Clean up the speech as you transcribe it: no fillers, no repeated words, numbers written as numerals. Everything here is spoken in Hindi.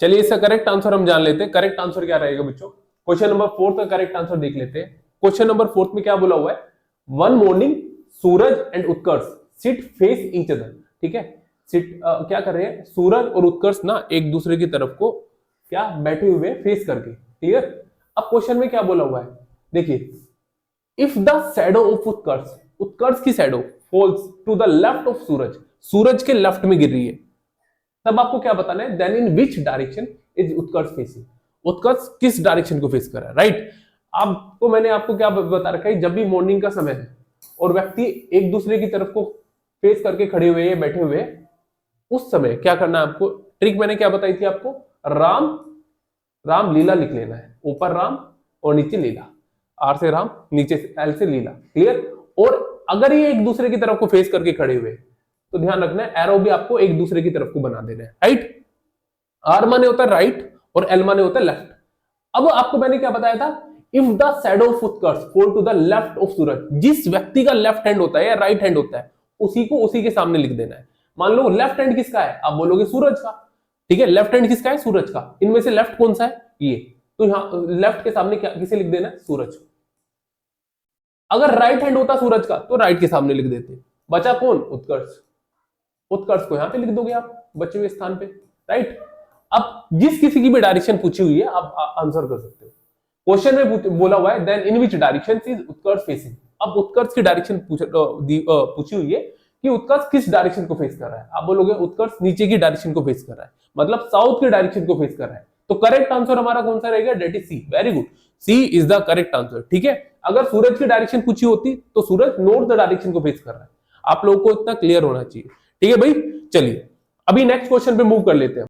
चलिए इसका करेक्ट आंसर हम जान लेते हैं। करेक्ट आंसर क्या रहेगा बच्चों? क्वेश्चन नंबर 4 का करेक्ट आंसर देख लेते हैं। क्वेश्चन नंबर 4 में क्या बोला हुआ है? One morning Suraj and Utkarsh sit face each other. ठीक है, सिट क्या कर रहे हैं? सूरज और उत्कर्ष ना एक दूसरे की तरफ को क्या बैठे हुए फेस करके। क्लियर? अब क्वेश्चन में क्या बोला हुआ है देखिए, if the shadow of Utkarsh, Utkarsh की shadow falls to the left of Suraj, Suraj के लेफ्ट में गिर रही है, तब आपको क्या बताना है? Then in which direction is Utkarsh facing, Utkarsh किस डायरेक्शन को फेस कर रहा है। राइट? आपको मैंने आपको क्या बता रखा है, जब भी मॉर्निंग का समय है और व्यक्ति एक दूसरे की तरफ को फेस करके खड़े हुए हैं, बैठे हुए, उस समय क्या करना है आपको? ट्रिक मैंने क्या बताई थी आपको? राम राम लीला लिख लेना है, ऊपर राम और नीचे लीला, आर से राम, नीचे से एल से लीला। क्लियर? और अगर ये एक दूसरे की तरफ को फेस करके खड़े हुए तो ध्यान रखना है एरो भी आपको एक दूसरे की तरफ को बना देना है। राइट? आर माने होता है राइट और एल माने होता है लेफ्ट। अब आपको मैंने क्या बताया था? If the shadow of Utkarsh fall to the left of Suraj, जिस व्यक्ति का लेफ्ट हैंड होता है या राइट हैंड होता है उसी को उसी के सामने लिख देना है। मान लो लेफ्ट हैंड किसका है? आप बोलोगे सूरज का। ठीक है, लेफ्ट हैंड किसका है? सूरज का। इनमें से लेफ्ट कौन सा है? ये। तो यहां लेफ्ट के सामने क्या किसे लिख देना है? सूरज। अगर राइट हैंड होता सूरज का तो राइट के सामने लिख देते। बचा कौन? उत्कर्ष। उत्कर्ष को यहां पे लिख दोगे आप बचे हुए स्थान पे। राइट? अब जिस किसी की भी डायरेक्शन पूछी हुई है आप आंसर कर सकते हो। क्वेश्चन में बोला हुआ है then in which direction is Utkarsh facing. अब उत्कर्ष की डायरेक्शन पूछी हुई है कि उत्कर्ष किस डायरेक्शन को फेस कर रहा है। आप बोलोगे उत्कर्ष नीचे की डायरेक्शन को फेस कर रहा है, मतलब साउथ की डायरेक्शन को फेस कर रहा है। तो करेक्ट आंसर हमारा कौन सा रहेगा? That is C. Very good, C is the correct answer. ठीक है, अगर सूरज की डायरेक्शन पूछी होती तो सूरज नॉर्थ डायरेक्शन को फेस कर रहा है। आप लोगों को इतना क्लियर होना चाहिए। ठीक है भाई, चलिए अभी नेक्स्ट क्वेश्चन पे मूव कर लेते हैं।